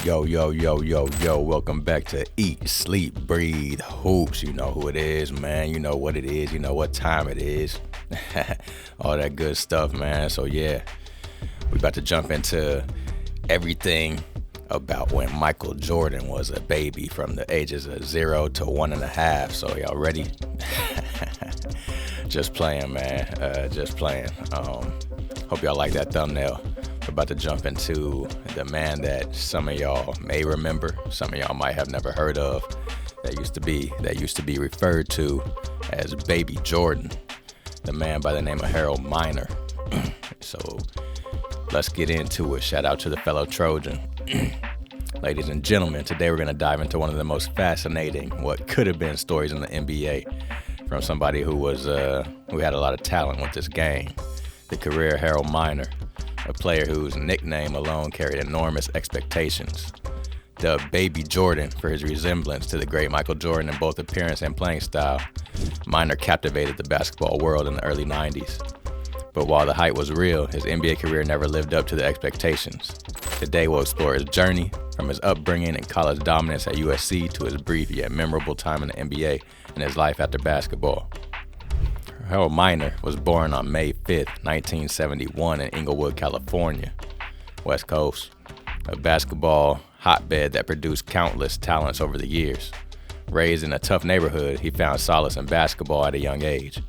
Yo, welcome back to Eat, Sleep, Breathe, Hoops. You know who it is, man. You know what it is. You know what time it is. All that good stuff, man. So, yeah, we about to jump into everything about when Michael Jordan was a baby from the ages of 0 to 1.5. So, y'all ready? Just playing, man. Just playing. Hope y'all like that thumbnail. We're about to jump into the man that some of y'all may remember, some of y'all might have never heard of, that used to be referred to as Baby Jordan, the man by the name of Harold Miner. So let's get into it. Shout out to the fellow Trojan. Ladies and gentlemen, today we're going to dive into one of the most fascinating, what could have been stories in the NBA from somebody who had a lot of talent with this game. The career of Harold Miner, a player whose nickname alone carried enormous expectations. Dubbed Baby Jordan for his resemblance to the great Michael Jordan in both appearance and playing style, Miner captivated the basketball world in the early 90s. But while the hype was real, his NBA career never lived up to the expectations. Today we'll explore his journey, from his upbringing and college dominance at USC to his brief yet memorable time in the NBA and his life after basketball. Harold Miner was born on May 5th, 1971 in Inglewood, California, West Coast, a basketball hotbed that produced countless talents over the years. Raised in a tough neighborhood, he found solace in basketball at a young age.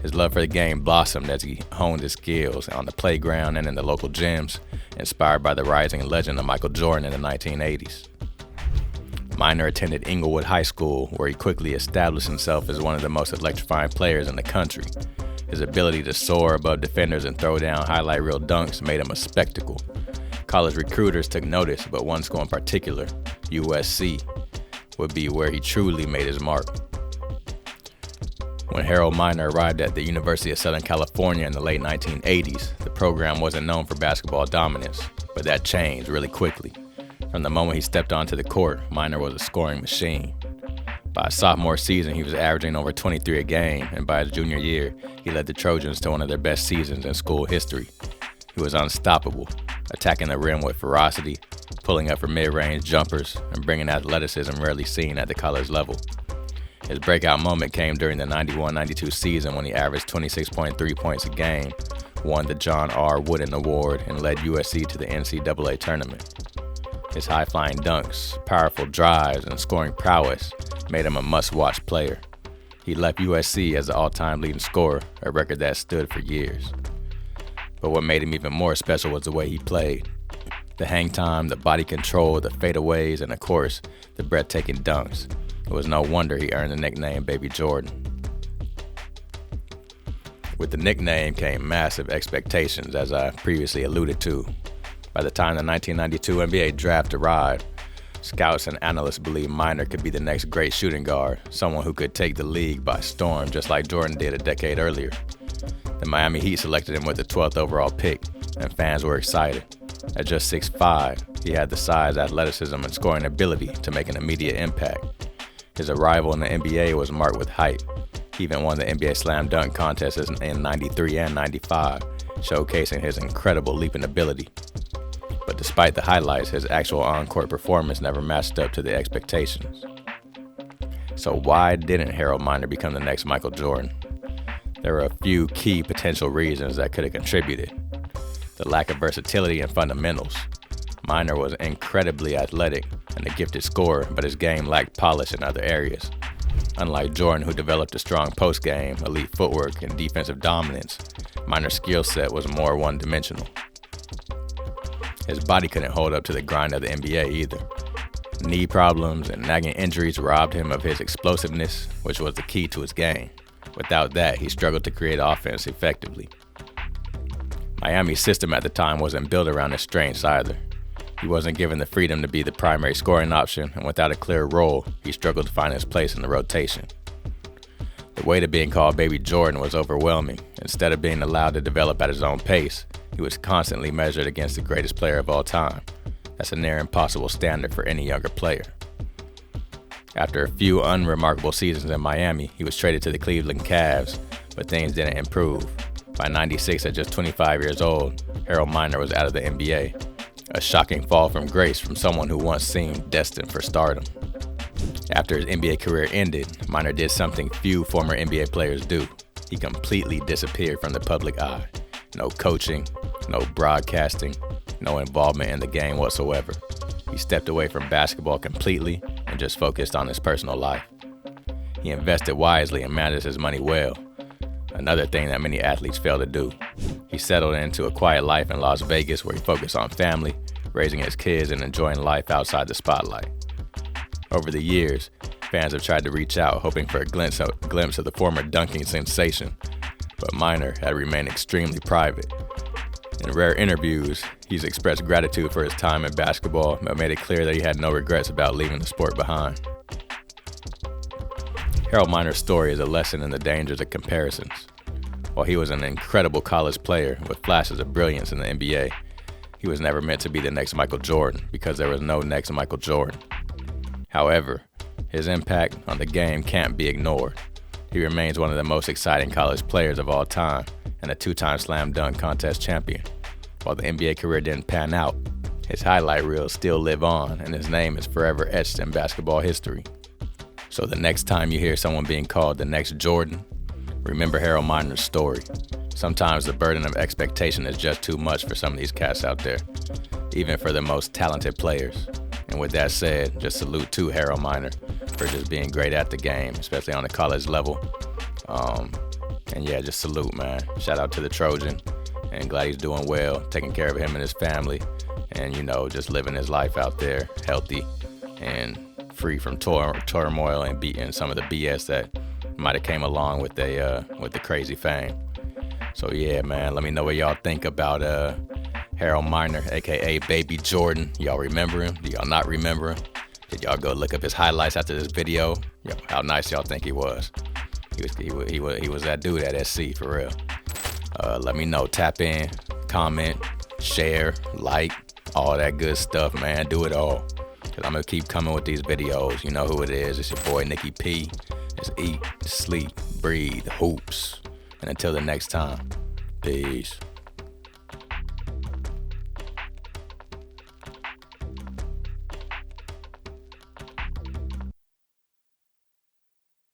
His love for the game blossomed as he honed his skills on the playground and in the local gyms, inspired by the rising legend of Michael Jordan in the 1980s. Miner attended Inglewood High School, where he quickly established himself as one of the most electrifying players in the country. His ability to soar above defenders and throw down highlight reel dunks made him a spectacle. College recruiters took notice, but one school in particular, USC, would be where he truly made his mark. When Harold Miner arrived at the University of Southern California in the late 1980s, the program wasn't known for basketball dominance, but that changed really quickly. From the moment he stepped onto the court, Miner was a scoring machine. By his sophomore season, he was averaging over 23 a game, and by his junior year, he led the Trojans to one of their best seasons in school history. He was unstoppable, attacking the rim with ferocity, pulling up for mid-range jumpers, and bringing athleticism rarely seen at the college level. His breakout moment came during the 91-92 season when he averaged 26.3 points a game, won the John R. Wooden Award, and led USC to the NCAA tournament. His high-flying dunks, powerful drives, and scoring prowess made him a must-watch player. He left USC as the all-time leading scorer, a record that stood for years. But what made him even more special was the way he played. The hang time, the body control, the fadeaways, and of course, the breathtaking dunks. It was no wonder he earned the nickname Baby Jordan. With the nickname came massive expectations, as I previously alluded to. By the time the 1992 NBA draft arrived, scouts and analysts believed Miner could be the next great shooting guard, someone who could take the league by storm just like Jordan did a decade earlier. The Miami Heat selected him with the 12th overall pick, and fans were excited. At just 6'5", he had the size, athleticism, and scoring ability to make an immediate impact. His arrival in the NBA was marked with hype. He even won the NBA Slam Dunk contests in 93 and 95, showcasing his incredible leaping ability. But despite the highlights, his actual on-court performance never matched up to the expectations. So why didn't Harold Miner become the next Michael Jordan? There were a few key potential reasons that could have contributed. The lack of versatility and fundamentals. Miner was incredibly athletic and a gifted scorer, but his game lacked polish in other areas. Unlike Jordan, who developed a strong post game, elite footwork, and defensive dominance, Miner's skill set was more one-dimensional. His body couldn't hold up to the grind of the NBA either. Knee problems and nagging injuries robbed him of his explosiveness, which was the key to his game. Without that, he struggled to create offense effectively. Miami's system at the time wasn't built around his strengths either. He wasn't given the freedom to be the primary scoring option, and without a clear role, he struggled to find his place in the rotation. The weight of being called Baby Jordan was overwhelming. Instead of being allowed to develop at his own pace, he was constantly measured against the greatest player of all time. That's a near impossible standard for any younger player. After a few unremarkable seasons in Miami, he was traded to the Cleveland Cavs, but things didn't improve. By '96, at just 25 years old, Harold Miner was out of the NBA. A shocking fall from grace from someone who once seemed destined for stardom. After his NBA career ended, Miner did something few former NBA players do. He completely disappeared from the public eye. No coaching, no broadcasting, no involvement in the game whatsoever. He stepped away from basketball completely and just focused on his personal life. He invested wisely and managed his money well, another thing that many athletes fail to do. He settled into a quiet life in Las Vegas where he focused on family, raising his kids, and enjoying life outside the spotlight. Over the years, fans have tried to reach out, hoping for a glimpse of the former dunking sensation, but Miner had remained extremely private. In rare interviews, he's expressed gratitude for his time in basketball, but made it clear that he had no regrets about leaving the sport behind. Harold Miner's story is a lesson in the dangers of comparisons. While he was an incredible college player with flashes of brilliance in the NBA, he was never meant to be the next Michael Jordan because there was no next Michael Jordan. However, his impact on the game can't be ignored. He remains one of the most exciting college players of all time and a two-time slam dunk contest champion. While the NBA career didn't pan out, his highlight reels still live on and his name is forever etched in basketball history. So the next time you hear someone being called the next Jordan, remember Harold Miner's story. Sometimes the burden of expectation is just too much for some of these cats out there, even for the most talented players. And with that said, just salute to Harold Miner for just being great at the game, especially on the college level. And yeah, just salute, man. Shout out to the Trojan, and glad he's doing well, taking care of him and his family, and, you know, just living his life out there, healthy and free from turmoil and beating some of the BS that might have came along with the crazy fame. So yeah, man, let me know what y'all think about Harold Miner, aka Baby Jordan. Y'all remember him? Do y'all not remember him? Did y'all go look up his highlights after this video? Yo, how nice y'all think he was? He was that dude at SC for real. Let me know. Tap in, comment, share, like, all that good stuff, man. Do it all. Cause I'm gonna keep coming with these videos. You know who it is. It's your boy Nikki P. Just eat, sleep, breathe, hoops. And until the next time, peace.